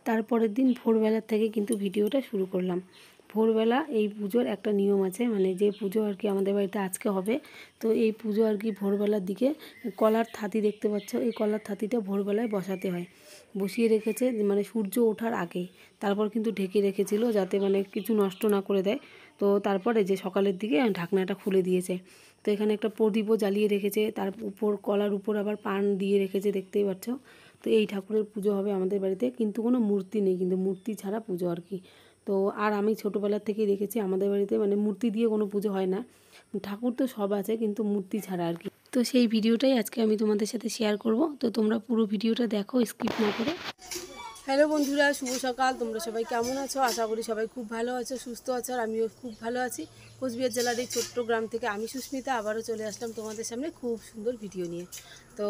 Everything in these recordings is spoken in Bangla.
তারপরের দিন ভোরবেলা থেকে কিন্তু ভিডিওটা শুরু করলাম। ভোরবেলা এই পুজোর একটা নিয়ম আছে, মানে যে পুজো আর কি আমাদের বাড়িতে আজকে হবে, তো এই পুজো আর কি ভোরবেলার দিকে কলার থাতি দেখতে পাচ্ছ, এই কলার থাতিটা ভোরবেলায় বসাতে হয়। বসিয়ে রেখেছে মানে সূর্য ওঠার আগে, তারপর কিন্তু ঢেকে রেখেছিল যাতে মানে কিছু নষ্ট না করে দেয়। তো তারপরে যে সকালের দিকে ঢাকনাটা খুলে দিয়েছে। তো এখানে একটা প্রদীপও জ্বালিয়ে রেখেছে, তার উপর কলার উপর আবার পান দিয়ে রেখেছে, দেখতেই পাচ্ছ। তো এই ঠাকুরের পুজো হবে আমাদের বাড়িতে, কিন্তু কোনো মূর্তি নেই, কিন্তু মূর্তি ছাড়া পুজো আর কি। তো আর আমি ছোটোবেলার থেকেই দেখেছি আমাদের বাড়িতে মানে মূর্তি দিয়ে কোনো পুজো হয় না, ঠাকুর তো সব আছে কিন্তু মূর্তি ছাড়া আর কি। তো সেই ভিডিওটাই আজকে আমি তোমাদের সাথে শেয়ার করব, তো তোমরা পুরো ভিডিওটা দেখো স্কিপ না করে। হ্যালো বন্ধুরা, শুভ সকাল। তোমরা সবাই কেমন আছো? আশা করি সবাই খুব ভালো আছো, সুস্থ আছো, আর আমিও খুব ভালো আছি। কোচবিহার জেলার এই ছোট্ট গ্রাম থেকে আমি সুস্মিতা আবারও চলে আসলাম তোমাদের সামনে খুব সুন্দর ভিডিও নিয়ে। তো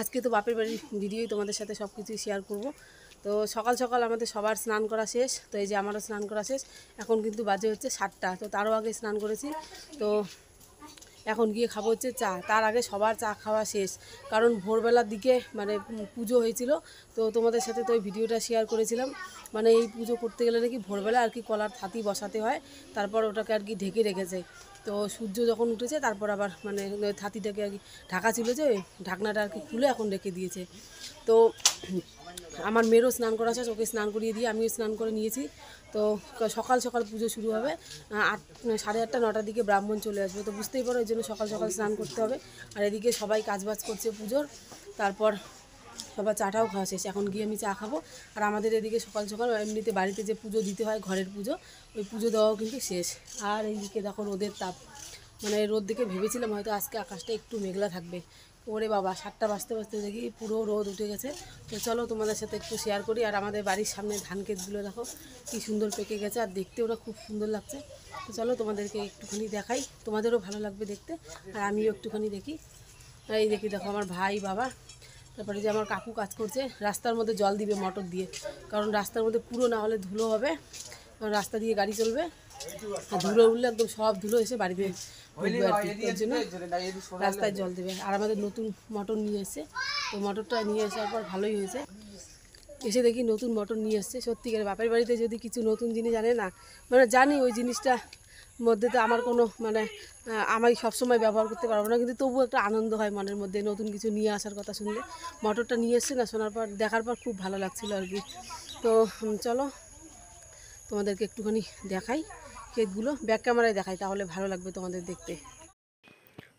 আজকে তো বাপের বাড়ির ভিডিওই তোমাদের সাথে সব কিছুই শেয়ার করব। তো সকাল সকাল আমাদের সবার স্নান করা শেষ, তো এই যে আমারও স্নান করা শেষ। এখন কিন্তু বাজে হচ্ছে 7টা, তো তারও আগে স্নান করেছি। তো এখন গিয়ে খাবো হচ্ছে চা। তার আগে সবার চা খাওয়া শেষ, কারণ ভোরবেলার দিকে মানে পুজো হয়েছিল। তো তোমাদের সাথে তো ওই ভিডিওটা শেয়ার করেছিলাম। মানে এই পুজো করতে গেলে নাকি ভোরবেলা আর কি কলার থাতি বসাতে হয়, তারপর ওটাকে আর কি ঢেকে রেখেছে। তো সূর্য যখন উঠেছে তারপর আবার মানে থাতিটাকে আর কি ঢাকা ছিল, যে ঢাকনাটা আর কি খুলে এখন রেখে দিয়েছে। তো আমার মেয়েরও স্নান করা শেষ, ওকে স্নান করিয়ে দিয়ে আমিও স্নান করে নিয়েছি। তো সকাল সকাল পুজো শুরু হবে, 8, 8:30, 9টার দিকে ব্রাহ্মণ চলে আসবে। তো বুঝতেই পারো, এই জন্য সকাল সকাল স্নান করতে হবে। আর এদিকে সবাই কাজবাজ করছে পুজোর, তারপর সবার চাটাও খাওয়া শেষ। এখন গিয়ে আমি চা খাবো। আর আমাদের এদিকে সকাল সকাল এমনিতে বাড়িতে যে পুজো দিতে হয়, ঘরের পুজো, ওই পুজো দেওয়াও কিন্তু শেষ। আর এইদিকে দেখো রোদের তাপ, মানে রোদ দেখে ভেবেছিলাম হয়তো আজকে আকাশটা একটু মেঘলা থাকবে। ওরে বাবা, 7টা বাজতে বাজতে দেখি পুরো রোদ উঠে গেছে। তো চলো তোমাদের সাথে একটু শেয়ার করি। আর আমাদের বাড়ির সামনে ধান ক্ষেতগুলো দেখো কী সুন্দর পেকে গেছে, আর দেখতে ওরা খুব সুন্দর লাগছে। তো চলো তোমাদেরকে একটুখানি দেখাই, তোমাদেরও ভালো লাগবে দেখতে, আর আমিও একটুখানি দেখি। আর এই দেখি দেখো আমার ভাই, বাবা, তারপরে যে আমার কাকু কাজ করছে। রাস্তার মধ্যে জল দিবে মোটর দিয়ে, কারণ রাস্তার মধ্যে পুরো না হলে ধুলো হবে, কারণ রাস্তা দিয়ে গাড়ি চলবে, আর ধুলো উঠলে একদম সব ধুলো এসে বাড়িতে ঢুকবে আর কি। তার জন্য রাস্তায় জল দেবে। আর আমাদের নতুন মোটর নিয়ে এসছে, তো মোটরটা নিয়ে আসার পর ভালোই হয়েছে। এসে দেখি নতুন মোটর নিয়ে এসছে। সত্যিকার বাপের বাড়িতে যদি কিছু নতুন জিনিস জানে না, মানে জানি ওই জিনিসটা মধ্যে তো আমার কোনো মানে আমি সবসময় ব্যবহার করতে পারবো না, কিন্তু তবুও একটা আনন্দ হয় মনের মধ্যে নতুন কিছু নিয়ে আসার কথা শুনলে। মোটরটা নিয়ে এসছে না, শোনার পর দেখার পর খুব ভালো লাগছিলো আর কি। তো চলো তোমাদেরকে একটুখানি দেখাই ক্ষেতগুলো, ব্যাক ক্যামেরায় দেখাই, তাহলে ভালো লাগবে তোমাদের দেখতে।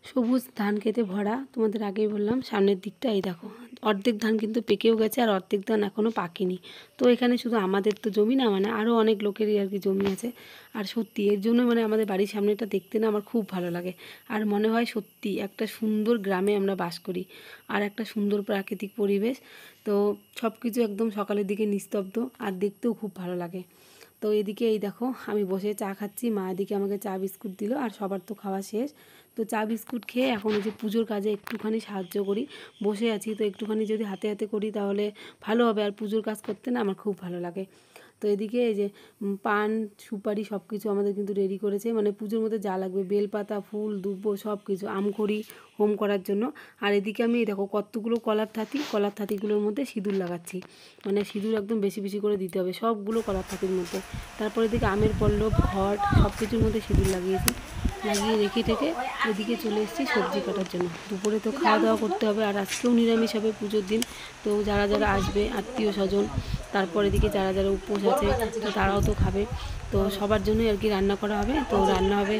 সবুজ ধান খেতে ভরা, তোমাদের আগেই বললাম। সামনের দিকটা এই দেখো, অর্ধেক ধান কিন্তু পেকেও গেছে আর অর্ধেক ধান এখনও পাকেনি। তো এখানে শুধু আমাদের তো জমি না, মানে আরও অনেক লোকেরই আর কি জমি আছে। আর সত্যি এর জন্য মানে আমাদের বাড়ির সামনেটা দেখতে না আমার খুব ভালো লাগে। আর মনে হয় সত্যি একটা সুন্দর গ্রামে আমরা বাস করি, আর একটা সুন্দর প্রাকৃতিক পরিবেশ। তো সব কিছু একদম সকালের দিকে নিস্তব্ধ, আর দেখতেও খুব ভালো লাগে। তো এদিকে এই দেখো আমি বসে চা খাচ্ছি, মা এদিকে আমাকে চা বিস্কুট দিল, আর সবার তো খাওয়া শেষ। তো চা বিস্কুট খেয়ে এখন এই যে পুজোর কাজে একটুখানি সাহায্য করি, বসে আছি। তো একটুখানি যদি হাতে হাতে করি তাহলে ভালো হবে, আর পুজোর কাজ করতে না আমার খুব ভালো লাগে। তো এদিকে এই যে পান, সুপারি সব কিছু আমাদের কিন্তু রেডি করেছে, মানে পুজোর মধ্যে যা লাগবে, বেলপাতা, ফুল, দুব্বো সব কিছু, আমখড়ি হোম করার জন্য। আর এদিকে আমি দেখো কতগুলো কলার থাতিগুলোর মধ্যে সিঁদুর লাগাচ্ছি, মানে সিঁদুর একদম বেশি বেশি করে দিতে হবে সবগুলো কলার থাতির মধ্যে। তারপরে এদিকে আমের পল্লব, ঘট সব কিছুর মধ্যে সিঁদুর লাগিয়েছি, লাগিয়ে রেখে টেকে এদিকে চলে এসেছি সবজি কাটার জন্য। দুপুরে তো খাওয়া দাওয়া করতে হবে, আর আজকেও নিরামিষ হবে পুজোর দিন। তো যারা যারা আসবে আত্মীয় স্বজন, তারপর এদিকে যারা যারা উপোস আছে তো তারাও তো খাবে। তো সবার জন্যই আর কি রান্না করা হবে। তো রান্না হবে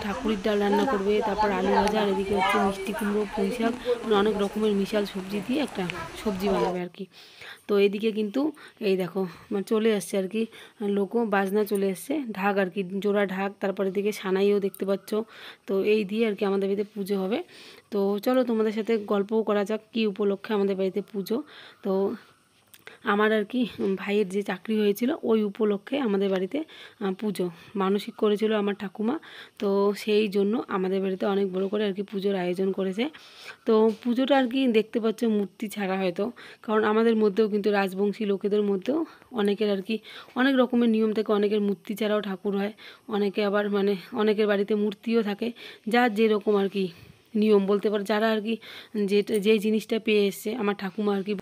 ঠাকুরের ডাল রান্না করবে, তারপর আলু ভাজা, আর এদিকে হচ্ছে মিষ্টি কুমড়ো, পুঁই শাক, মানে অনেক রকমের মিশাল সবজি দিয়ে একটা সবজি বানাবে আর কি। তো এইদিকে কিন্তু এই দেখো মানে চলে আসছে আর কি লোকও, বাজনা চলে এসছে, ঢাক আর কি, জোড়া ঢাক, তারপরে দিকে সানাইও দেখতে পাচ্ছ। তো এই দিয়ে আর কি আমাদের বাড়িতে পুজো হবে। তো চলো তোমাদের সাথে গল্পও করা যাক কী উপলক্ষে আমাদের বাড়িতে পুজো। তো আমার আর কি ভাইয়ের যে চাকরি হয়েছিল ওই উপলক্ষে আমাদের বাড়িতে পুজো মানসিক করেছিল আমার ঠাকুমা। তো সেই জন্য আমাদের বাড়িতে অনেক বড় করে আর কি পুজোর আয়োজন করেছে। তো পুজোটা আর কি দেখতে পাচ্ছ মূর্তি ছাড়া হয়তো, কারণ আমাদের মধ্যেও কিন্তু রাজবংশী লোকেদের মধ্যেও অনেকের আর কি অনেক রকমের নিয়ম থেকে অনেকের মূর্তি ছাড়াও ঠাকুর হয়, অনেকে আবার মানে অনেকের বাড়িতে মূর্তিও থাকে, যার যেরকম আর কি নিয়ম বলতে পারে, যারা আর কি যে জিনিসটা পেয়ে এসছে আমার ঠাকুমা আর কি।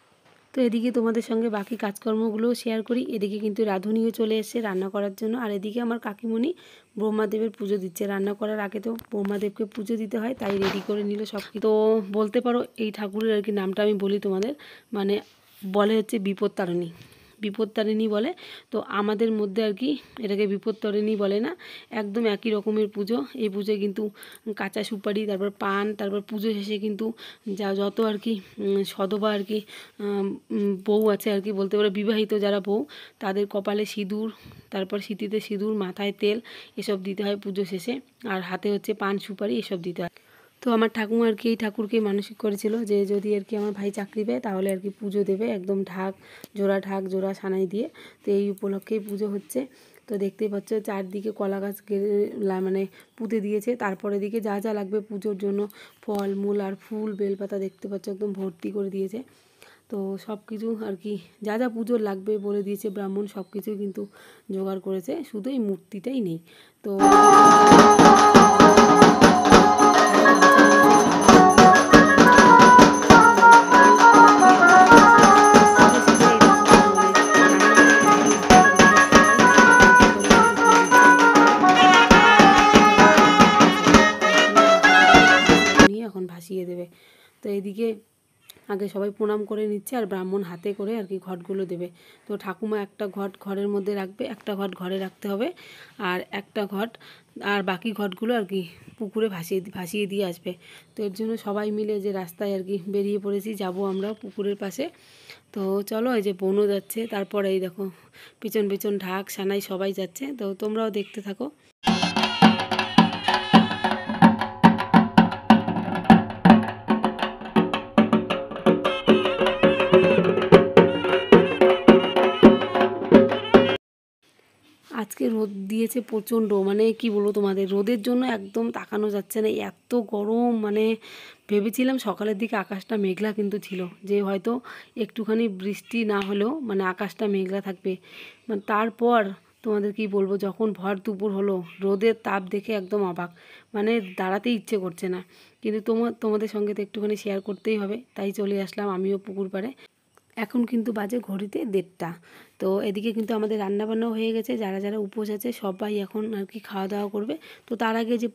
তো এদিকে তোমাদের সঙ্গে বাকি কাজকর্মগুলোও শেয়ার করি। এদিকে কিন্তু রাঁধুনিও চলে এসেছে রান্না করার জন্য, আর এদিকে আমার কাকিমণি ব্রহ্মাদেবের পুজো দিচ্ছে। রান্না করার আগে তো ব্রহ্মাদেবকে পুজো দিতে হয়, তাই রেডি করে নিল সব। তো বলতে পারো এই ঠাকুরের আর কি নামটা আমি বলি তোমাদের, মানে বলে হচ্ছে বিপত্তারিণী, বিপত্তারিণী বলে। তো আমাদের মধ্যে আর কি এটাকে বিপত্তারিণী বলে না, একদম একই রকমের পুজো। এই পুজোয় কিন্তু কাঁচা সুপারি, তারপর পান, তারপর পুজো শেষে কিন্তু যত আর কি সধবা আর কি বউ আছে আর কি বলতে পারো, বিবাহিত যারা বউ, তাদের কপালে সিঁদুর, তারপর সিঁথিতে সিঁদুর, মাথায় তেল, এসব দিতে হয় পুজো শেষে, আর হাতে হচ্ছে পান সুপারি এসব দিতে হয়। তো আমার ঠাকুমা আর কি এই ঠাকুরকে মানসিক করেছিল যে যদি আর কি আমার ভাই চাকরি পায় তাহলে আর কি পুজো দেবে, একদম ঢাক জোড়া সানাই দিয়ে। তো এই উপলক্ষেই পুজো হচ্ছে। তো দেখতেই পাচ্ছ চারদিকে কলা গাছ মানে পুঁতে দিয়েছে। তারপরে দিকে যা যা লাগবে পুজোর জন্য ফল মূল আর ফুল বেলপাতা দেখতে পাচ্ছ একদম ভর্তি করে দিয়েছে। তো সব কিছু আর কি যা যা পুজোর লাগবে বলে দিয়েছে ব্রাহ্মণ, সব কিছুই কিন্তু জোগাড় করেছে, শুধু এই মূর্তিটাই নেই। তো এখন ভাসিয়ে দেবে। তো এদিকে আগে সবাই প্রণাম করে নিচ্ছে, আর ব্রাহ্মণ হাতে করে আর কি ঘটগুলো দেবে। তো ঠাকুমা একটা ঘট ঘরের মধ্যে রাখবে, একটা ঘট ঘরে রাখতে হবে, আর একটা ঘট আর বাকি ঘটগুলো আর কি পুকুরে ভাসিয়ে দিয়ে আসবে। তো এর জন্য সবাই মিলে যে রাস্তায় আর কি বেরিয়ে পড়েছি, যাব আমরা পুকুরের পাশে। তো চলো, এই যে বোনও যাচ্ছে, তারপরে এই দেখো পিছন পিছন ঢাক সানাই সবাই যাচ্ছে। তো তোমরাও দেখতে থাকো। আজকে রোদ দিয়েছে প্রচণ্ড, মানে কি বলবো তোমাদের, রোদের জন্য একদম তাকানো যাচ্ছে না, এত গরম। মানে ভেবেছিলাম সকালের দিকে আকাশটা মেঘলা কিন্তু ছিল, যে হয়তো একটুখানি বৃষ্টি না হলেও মানে আকাশটা মেঘলা থাকবে। মানে তারপর তোমাদের কি বলবো, যখন ভর দুপুর হলো রোদের তাপ দেখে একদম অবাক, মানে দাঁড়াতে ইচ্ছে করছে না। কিন্তু তোমাদের সঙ্গে তো একটুখানি শেয়ার করতেই হবে, তাই চলে আসলাম আমিও পুকুর পাড়ে। এখন কিন্তু বাজে ঘড়িতে 1:30। তো এদিকে কিন্তু আমাদের রান্নাবান্নাও হয়ে গেছে, যারা যারা উপোস আছে সবাই এখন আর কি খাওয়া দাওয়া করবে। তো তার আগে যে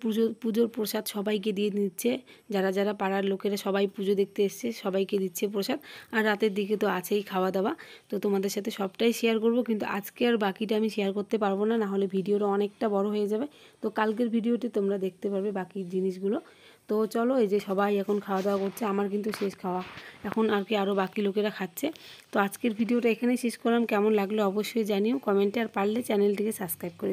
পুজোর প্রসাদ সবাইকে দিয়ে দিচ্ছে, যারা যারা পাড়ার লোকেরা সবাই পুজো দেখতে এসছে সবাইকে দিচ্ছে প্রসাদ। আর রাতের দিকে তো আছেই খাওয়া দাওয়া। তো তোমাদের সাথে সবটাই শেয়ার করব, কিন্তু আজকে আর বাকিটা আমি শেয়ার করতে পারবো না, নাহলে ভিডিওটা অনেকটা বড় হয়ে যাবে। তো কালকের ভিডিওতে তোমরা দেখতে পারবে বাকি জিনিসগুলো। তো চলো, এই যে সবাই এখন খাওয়া দাওয়া করছে, আমার কিন্তু শেষ খাওয়া, এখন আর কি আরও বাকি লোকেরা খাচ্ছে। তো আজকের ভিডিওটা এখানেই শেষ করলাম, কেমন লাগলো অবশ্যই জানিও কমেন্টে, আর পারলে চ্যানেলটিকে সাবস্ক্রাইব করে